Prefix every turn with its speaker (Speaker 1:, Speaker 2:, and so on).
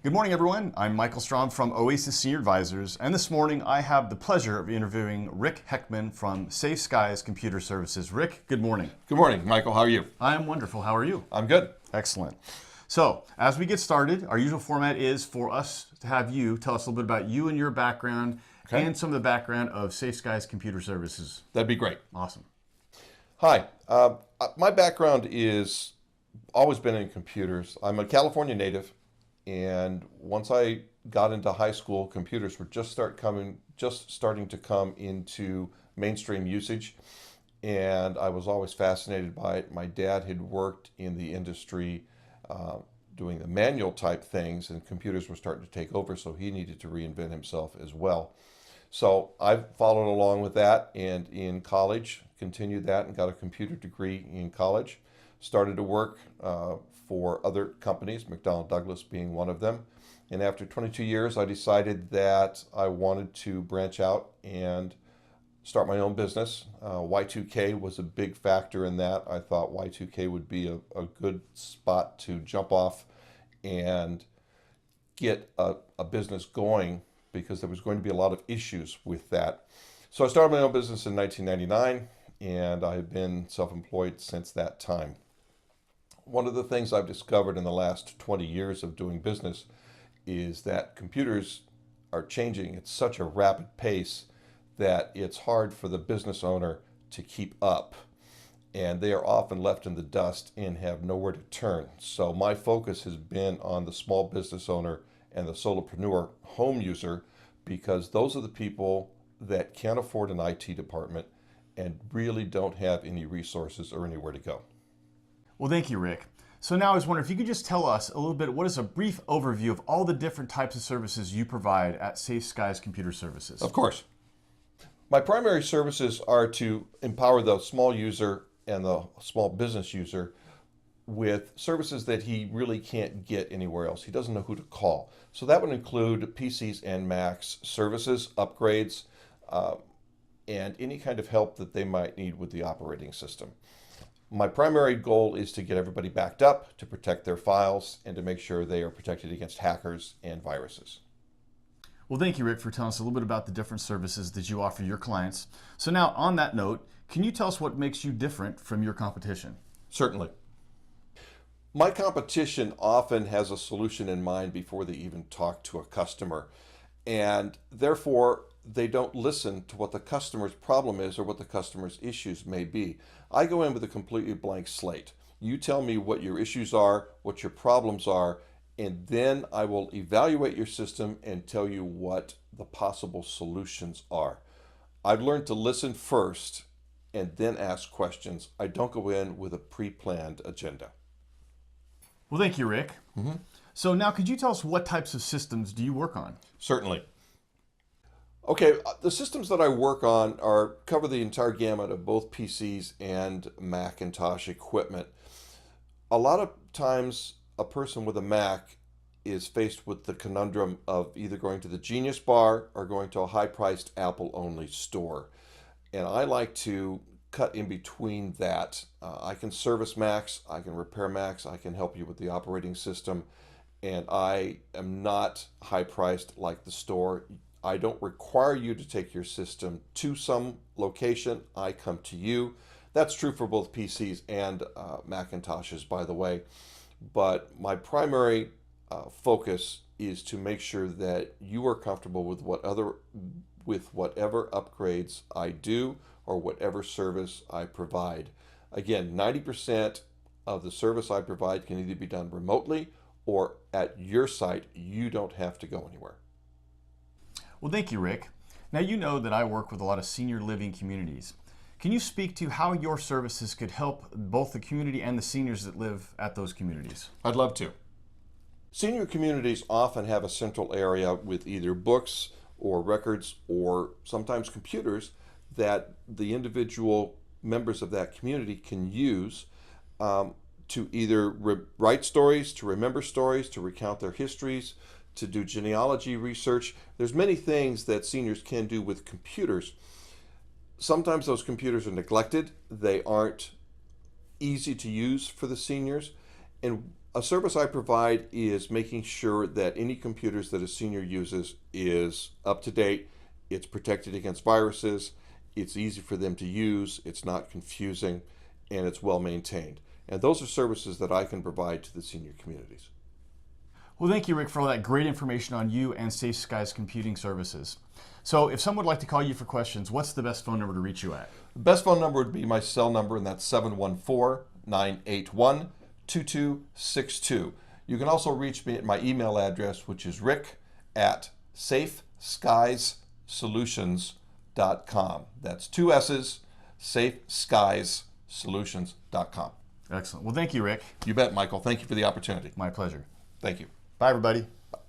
Speaker 1: Good morning, everyone. I'm Michael Strom from Oasis Senior Advisors, and this morning I have the pleasure of interviewing Rick Heckman from Safe Skies Computer Services. Rick, good morning.
Speaker 2: Good morning, Michael. How are you?
Speaker 1: I am wonderful. How are you?
Speaker 2: I'm good.
Speaker 1: Excellent. So, as we get started, our usual format is for us to have you tell us a little bit about you and your background and some of the background of Safe Skies Computer Services.
Speaker 2: That'd be great.
Speaker 1: Awesome.
Speaker 2: Hi. My background is always been in computers. I'm a California native, and once I got into high school, computers were just starting to come into mainstream usage, and I was always fascinated by it. My dad had worked in the industry doing the manual type things, and computers were starting to take over, so he needed to reinvent himself as well. So I followed along with that, and in college continued that and got a computer degree in college. Started to work for other companies, McDonnell Douglas being one of them. And after 22 years, I decided that I wanted to branch out and start my own business. Y2K was a big factor in that. I thought Y2K would be a good spot to jump off and get a business going, because there was going to be a lot of issues with that. So I started my own business in 1999, and I've been self-employed since that time. One of the things I've discovered in the last 20 years of doing business is that computers are changing at such a rapid pace that it's hard for the business owner to keep up, and they are often left in the dust and have nowhere to turn. So my focus has been on the small business owner and the solopreneur home user, because those are the people that can't afford an IT department and really don't have any resources or anywhere to go.
Speaker 1: Well, thank you, Rick. So now I was wondering if you could just tell us a little bit, what is a brief overview of all the different types of services you provide at Safe Skies Computer Services?
Speaker 2: Of course. My primary services are to empower the small user and the small business user with services that he really can't get anywhere else. He doesn't know who to call. So that would include PCs and Macs services, upgrades, and any kind of help that they might need with the operating system. My primary goal is to get everybody backed up, to protect their files, and to make sure they are protected against hackers and viruses.
Speaker 1: Well, thank you, Rick, for telling us a little bit about the different services that you offer your clients. So now, on that note, can you tell us what makes you different from your competition?
Speaker 2: Certainly. My competition often has a solution in mind before they even talk to a customer, and therefore they don't listen to what the customer's problem is or what the customer's issues may be. I go in with a completely blank slate. You tell me what your issues are, what your problems are, and then I will evaluate your system and tell you what the possible solutions are. I've learned to listen first and then ask questions. I don't go in with a pre-planned agenda.
Speaker 1: Well, thank you, Rick. So now, could you tell us what types of systems do you work on?
Speaker 2: Certainly. Okay, the systems that I work on cover the entire gamut of both PCs and Macintosh equipment. A lot of times, a person with a Mac is faced with the conundrum of either going to the Genius Bar or going to a high-priced Apple-only store. And I like to cut in between that. I can service Macs, I can repair Macs, I can help you with the operating system, and I am not high-priced like the store. I don't require you to take your system to some location. I come to you. That's true for both PCs and Macintoshes, by the way. But my primary focus is to make sure that you are comfortable with whatever upgrades I do or whatever service I provide. Again, 90% of the service I provide can either be done remotely or at your site. You don't have to go anywhere.
Speaker 1: Well, thank you, Rick. Now, you know that I work with a lot of senior living communities. Can you speak to how your services could help both the community and the seniors that live at those communities?
Speaker 2: I'd love to. Senior communities often have a central area with either books or records or sometimes computers that the individual members of that community can use to either write stories, to remember stories, to recount their histories, to do genealogy research. There's many things that seniors can do with computers. Sometimes those computers are neglected. They aren't easy to use for the seniors. And A service I provide is making sure that any computers that a senior uses is up to date, it's protected against viruses, it's easy for them to use, it's not confusing, and it's well maintained. And those are services that I can provide to the senior communities.
Speaker 1: Well, thank you, Rick, for all that great information on you and Safe Skies Computing Services. So if someone would like to call you for questions, what's the best phone number to reach you at?
Speaker 2: The best phone number would be my cell number, and that's 714-981-2262. You can also reach me at my email address, which is rick@safeskiessolutions.com. That's 2 S's, safeskiessolutions.com.
Speaker 1: Excellent. Well, thank you, Rick.
Speaker 2: You bet, Michael. Thank you for the opportunity.
Speaker 1: My pleasure.
Speaker 2: Thank you.
Speaker 1: Bye, everybody.
Speaker 2: Bye.